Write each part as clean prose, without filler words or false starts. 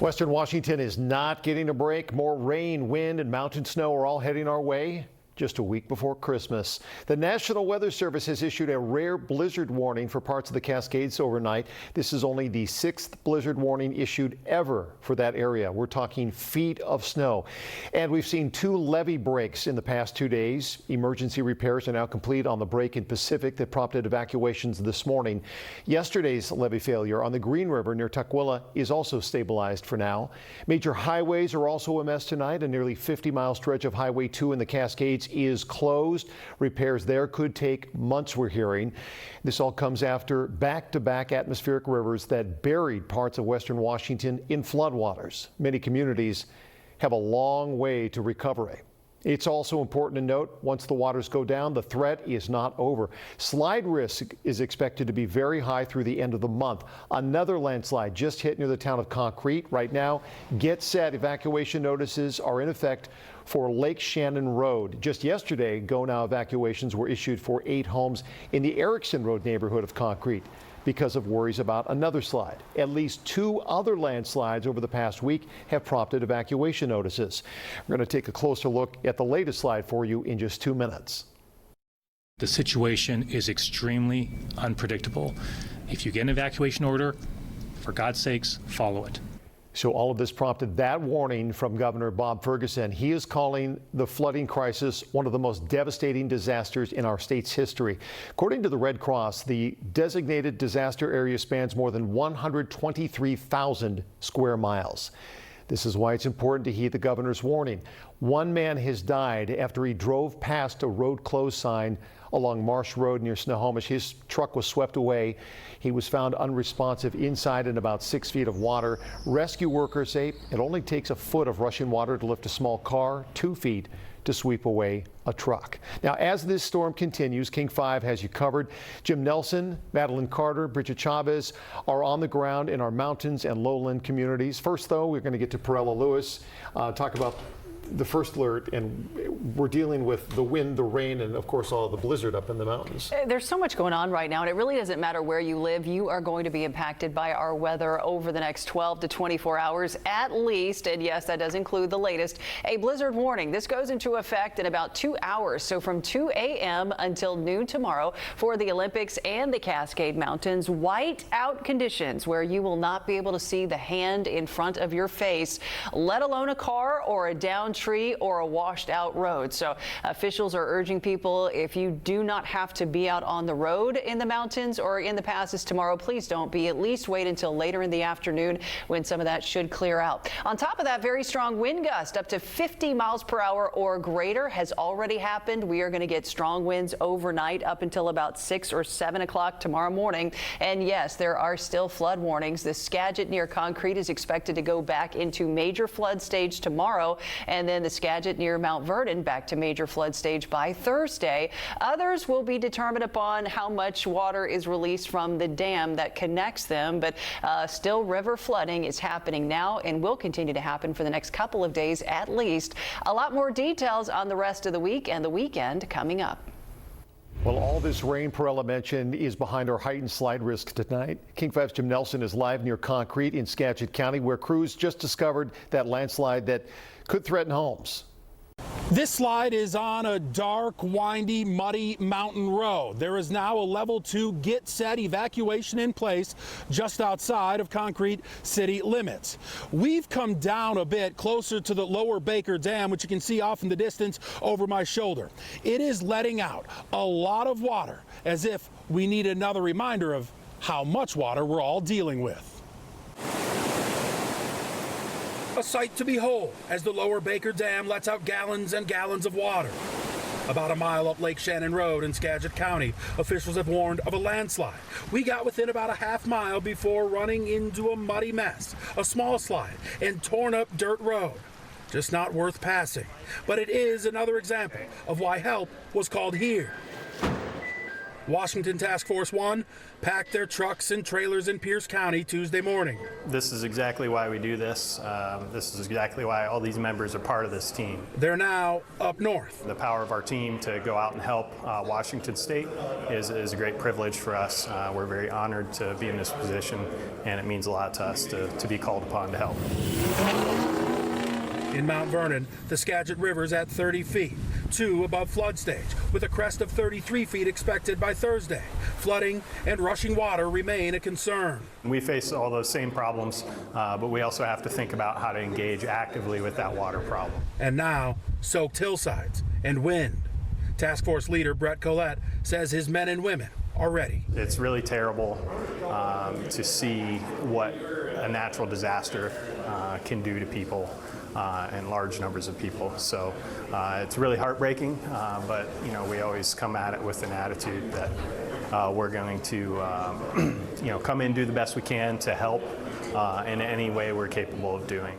Western Washington is not getting a break. More rain, wind, and mountain snow are all heading our way just a week before Christmas. The National Weather Service has issued a rare blizzard warning for parts of the Cascades overnight. This is only the 6th blizzard warning issued ever for that area. We're talking feet of snow. And we've seen 2 levee breaks in the past 2 days. Emergency repairs are now complete on the break in Pacific that prompted evacuations this morning. Yesterday's levee failure on the Green River near Tukwila is also stabilized for now. Major highways are also a mess tonight. A nearly 50-mile stretch of Highway 2 in the Cascades is closed. Repairs there could take months, we're hearing. This all comes after back-to-back atmospheric rivers that buried parts of western Washington in floodwaters. Many communities have a long way to recovery. It's also important to note, once the waters go down, the threat is not over. Slide risk is expected to be very high through the end of the month. Another landslide just hit near the town of Concrete. Right now, get set. Evacuation notices are in effect for Lake Shannon Road. Just yesterday, go now evacuations were issued for 8 homes in the Erickson Road neighborhood of Concrete because of worries about another slide. At least 2 other landslides over the past week have prompted evacuation notices. We're going to take a closer look at the latest slide for you in just 2 minutes. The situation is extremely unpredictable. If you get an evacuation order, for God's sakes, follow it. So all of this prompted that warning from Governor Bob Ferguson. He is calling the flooding crisis one of the most devastating disasters in our state's history. According to the Red Cross, the designated disaster area spans more than 123,000 square miles. This is why it's important to heed the governor's warning. 1 man has died after he drove past a road closed sign along Marsh Road near Snohomish. His truck was swept away. He was found unresponsive inside in about 6 feet of water. Rescue workers say it only takes a foot of rushing water to lift a small car, 2 feet to sweep away a truck. Now, as this storm continues, King 5 has you covered. Jim Nelson, Madeline Carter, Bridget Chavez are on the ground in our mountains and lowland communities. First, though, we're going to get to Perella Lewis, talk about the first alert, and we're dealing with the wind, the rain, and of course all the blizzard up in the mountains. There's so much going on right now, and it really doesn't matter where you live. You are going to be impacted by our weather over the next 12 to 24 hours at least. And yes, that does include the latest, a blizzard warning. This goes into effect in about 2 hours. So from 2 a.m. until noon tomorrow for the Olympics and the Cascade Mountains, white out conditions where you will not be able to see the hand in front of your face, let alone a car or a down tree or a washed out road. So officials are urging people, if you do not have to be out on the road in the mountains or in the passes tomorrow, please don't be. At least wait until later in the afternoon when some of that should clear out. On top of that, very strong wind gust up to 50 miles per hour or greater has already happened. We are going to get strong winds overnight up until about 6 or 7 o'clock tomorrow morning. And yes, there are still flood warnings. The Skagit near Concrete is expected to go back into major flood stage tomorrow, and then the Skagit near Mount Vernon back to major flood stage by Thursday. Others will be determined upon how much water is released from the dam that connects them, but still river flooding is happening now and will continue to happen for the next couple of days at least. A lot more details on the rest of the week and the weekend coming up. Well, all this rain Perella mentioned is behind our heightened slide risk tonight. King 5's Jim Nelson is live near Concrete in Skagit County, where crews just discovered that landslide that could threaten homes. This slide is on a dark, windy, muddy mountain road. There is now a level 2 get set evacuation in place just outside of Concrete city limits. We've come down a bit closer to the lower Baker Dam, which you can see off in the distance over my shoulder. It is letting out a lot of water, as if we need another reminder of how much water we're all dealing with. A sight to behold as the lower Baker Dam lets out gallons and gallons of water. About a mile up Lake Shannon Road in Skagit County, officials have warned of a landslide. We got within about a half mile before running into a muddy mess, a small slide, and torn up dirt road. Just not worth passing. But it is another example of why help was called here. Washington Task Force 1 packed their trucks and trailers in Pierce County Tuesday morning. This is exactly why we do this. This is exactly why all these members are part of this team. They're now up north. The power of our team to go out and help Washington State is a great privilege for us. We're very honored to be in this position, and it means a lot to us to be called upon to help. In Mount Vernon, the Skagit River's at 30 feet, 2 above flood stage, with a crest of 33 feet expected by Thursday. Flooding and rushing water remain a concern. We face all those same problems, but we also have to think about how to engage actively with that water problem. And now, soaked hillsides and wind. Task Force leader Brett Collette says his men and women are ready. It's really terrible to see what a natural disaster can do to people. And large numbers of people. So it's really heartbreaking, but we always come at it with an attitude that we're going to come in and do the best we can to help in any way we're capable of doing.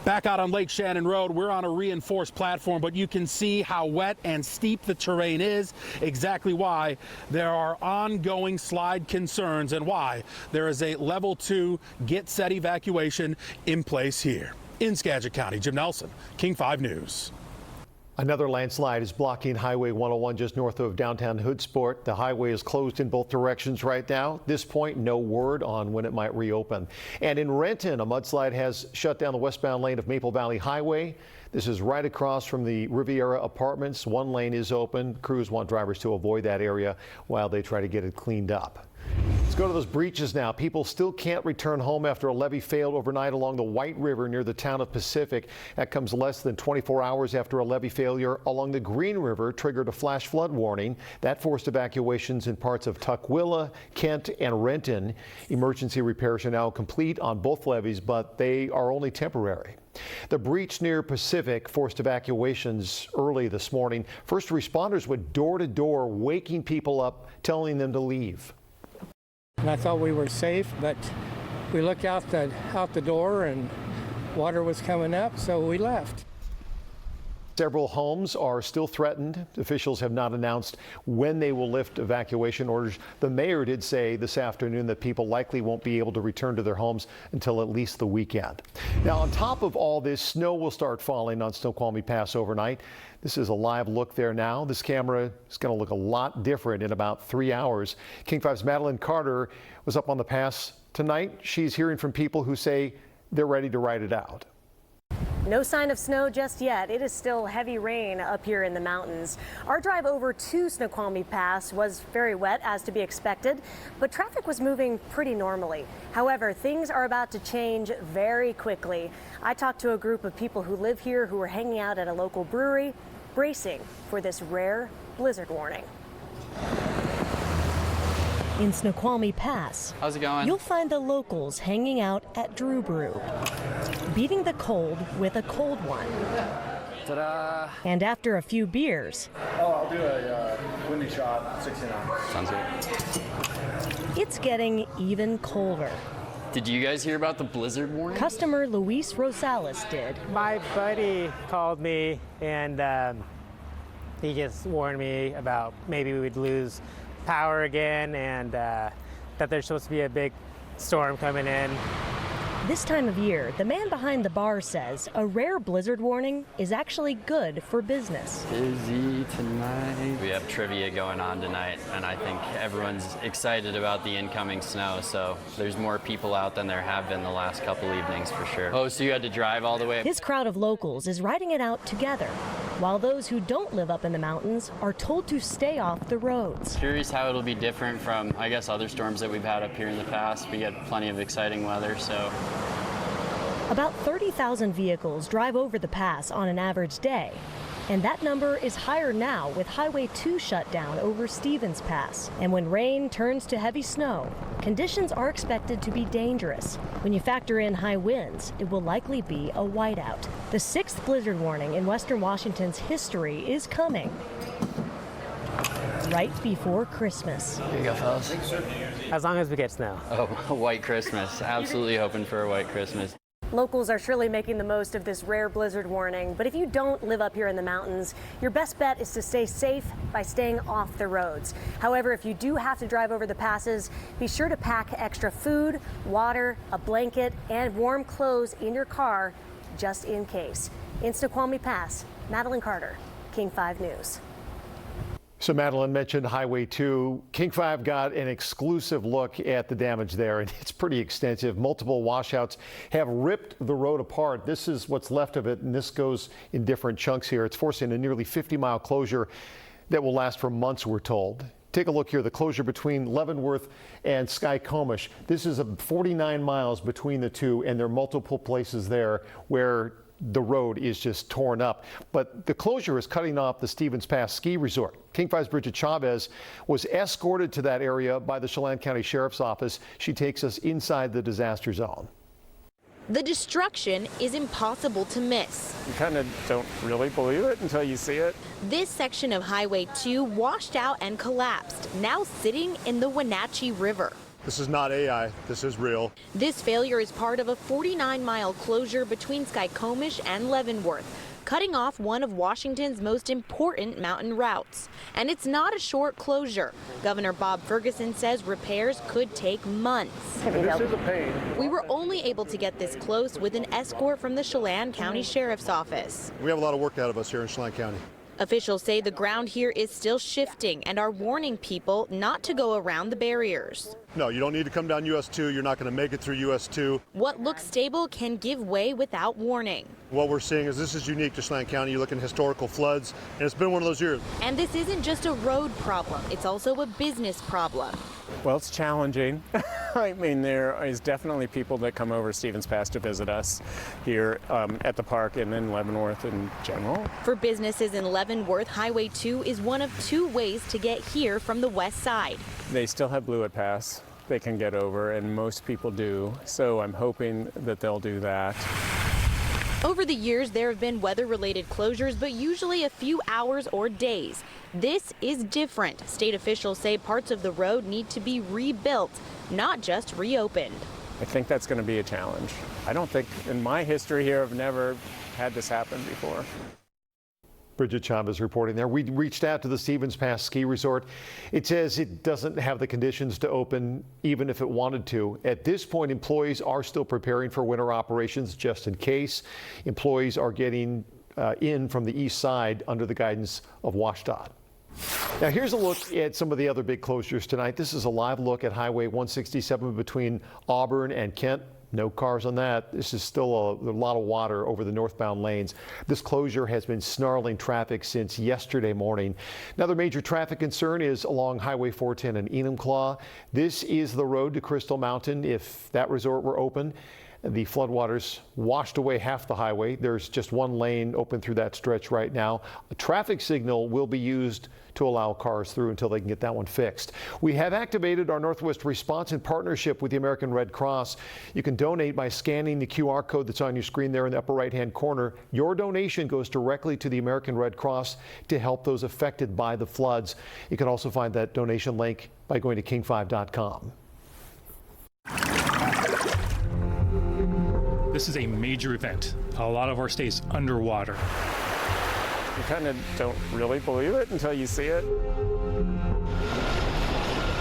Back out on Lake Shannon Road, we're on a reinforced platform, but you can see how wet and steep the terrain is, exactly why there are ongoing slide concerns and why there is a level 2 get set evacuation in place here. In Skagit County, Jim Nelson, King 5 News. Another landslide is blocking Highway 101 just north of downtown Hoodsport. The highway is closed in both directions right now. At this point, no word on when it might reopen. And in Renton, a mudslide has shut down the westbound lane of Maple Valley Highway. This is right across from the Riviera Apartments. One lane is open. Crews want drivers to avoid that area while they try to get it cleaned up. Let's go to those breaches now. People still can't return home after a levee failed overnight along the White River near the town of Pacific. That comes less than 24 hours after a levee failure along the Green River triggered a flash flood warning. That forced evacuations in parts of Tukwila, Kent, and Renton. Emergency repairs are now complete on both levees, but they are only temporary. The breach near Pacific forced evacuations early this morning. First responders went door to door, waking people up, telling them to leave. And I thought we were safe, but we looked out the door and water was coming up, so we left. Several homes are still threatened. Officials have not announced when they will lift evacuation orders. The mayor did say this afternoon that people likely won't be able to return to their homes until at least the weekend. Now, on top of all this, snow will start falling on Snoqualmie Pass overnight. This is a live look there now. This camera is going to look a lot different in about 3 hours. King 5's Madeline Carter was up on the pass tonight. She's hearing from people who say they're ready to ride it out. No sign of snow just yet. It is still heavy rain up here in the mountains. Our drive over to Snoqualmie Pass was very wet, as to be expected, but traffic was moving pretty normally. However, things are about to change very quickly. I talked to a group of people who live here who were hanging out at a local brewery, bracing for this rare blizzard warning. In Snoqualmie Pass, how's it going? You'll find the locals hanging out at Drew Brew, beating the cold with a cold one. Ta-da! And after a few beers, I'll do a windy shot, 69. Sounds good. it's getting even colder. Did you guys hear about the blizzard warning? Customer Luis Rosales did. My buddy called me and he just warned me about maybe we would lose power again and that there's supposed to be a big storm coming in. This time of year, the man behind the bar says a rare blizzard warning is actually good for business. Busy tonight. We have trivia going on tonight, and I think everyone's excited about the incoming snow, so there's more people out than there have been the last couple evenings for sure. Oh, so you had to drive all the way? His crowd of locals is riding it out together, while those who don't live up in the mountains are told to stay off the roads. Curious how it'll be different from, I guess, other storms that we've had up here in the past. We get plenty of exciting weather, so. About 30,000 vehicles drive over the pass on an average day, and that number is higher now with Highway 2 shut down over Stevens Pass. And when rain turns to heavy snow, conditions are expected to be dangerous. When you factor in high winds, it will likely be a whiteout. The 6th blizzard warning in western Washington's history is coming right before Christmas. Here you go, fellas. As long as we get snow. Oh, a white Christmas. Absolutely hoping for a white Christmas. Locals are surely making the most of this rare blizzard warning, but if you don't live up here in the mountains, your best bet is to stay safe by staying off the roads. However, if you do have to drive over the passes, be sure to pack extra food, water, a blanket, and warm clothes in your car just in case. In Snoqualmie Pass, Madeline Carter, King 5 News. So Madeline mentioned Highway 2. King 5 got an exclusive look at the damage there, and it's pretty extensive. Multiple washouts have ripped the road apart. This is what's left of it, and this goes in different chunks here. It's forcing a nearly 50-mile closure that will last for months, we're told. Take a look here, the closure between Leavenworth and Skycomish. This is 49 miles between the two, and there are multiple places there where the road is just torn up. But the closure is cutting off the Stevens Pass ski resort. King 5's Bridget Chavez was escorted to that area by the Chelan County Sheriff's Office. She takes us inside the disaster zone. The destruction is impossible to miss. You kind of don't really believe it until you see it. This section of Highway 2 washed out and collapsed, now sitting in the Wenatchee River. This is not AI, this is real. This failure is part of a 49-mile closure between Skycomish and Leavenworth, cutting off one of Washington's most important mountain routes. And it's not a short closure. Governor Bob Ferguson says repairs could take months. This is a pain. We were only able to get this close with an escort from the Chelan County Sheriff's Office. We have a lot of work out of us here in Chelan County. Officials say the ground here is still shifting and are warning people not to go around the barriers. No, you don't need to come down US 2. You're not going to make it through US 2. What looks stable can give way without warning. What we're seeing is this is unique to Chelan County. You look at historical floods, and it's been one of those years. And this isn't just a road problem, it's also a business problem. Well, it's challenging. I mean, there is definitely people that come over Stevens Pass to visit us here at the park and in Leavenworth in general. For businesses in Leavenworth, Highway 2 is one of two ways to get here from the west side. They still have Blewett Pass they can get over, and most people do. So I'm hoping that they'll do that. Over the years, there have been weather-related closures, but usually a few hours or days. This is different. State officials say parts of the road need to be rebuilt, not just reopened. I think that's going to be a challenge. I don't think in my history here I've never had this happen before. Bridget Chavez reporting there. We reached out to the Stevens Pass Ski Resort. It says it doesn't have the conditions to open even if it wanted to. At this point, employees are still preparing for winter operations just in case. Employees are getting in from the east side under the guidance of WashDOT. Now here's a look at some of the other big closures tonight. This is a live look at Highway 167 between Auburn and Kent. No cars on that. This is still a lot of water over the northbound lanes. This closure has been snarling traffic since yesterday morning. Another major traffic concern is along Highway 410 and Enumclaw. This is the road to Crystal Mountain. If that resort were open, the floodwaters washed away half the highway. There's just one lane open through that stretch right now. A traffic signal will be used to allow cars through until they can get that one fixed. We have activated our Northwest Response in partnership with the American Red Cross. You can donate by scanning the QR code that's on your screen there in the upper right-hand corner. Your donation goes directly to the American Red Cross to help those affected by the floods. You can also find that donation link by going to king5.com. This is a major event. A lot of our state's underwater. You kind of don't really believe it until you see it.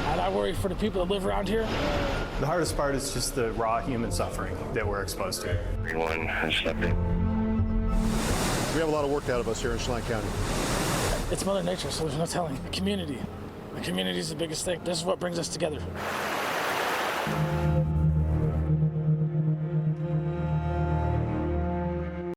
I'm not worried for the people that live around here. The hardest part is just the raw human suffering that we're exposed to. Everyone has something. We have a lot of work out of us here in Chelan County. It's Mother Nature, so there's no telling. The community. The community is the biggest thing. This is what brings us together.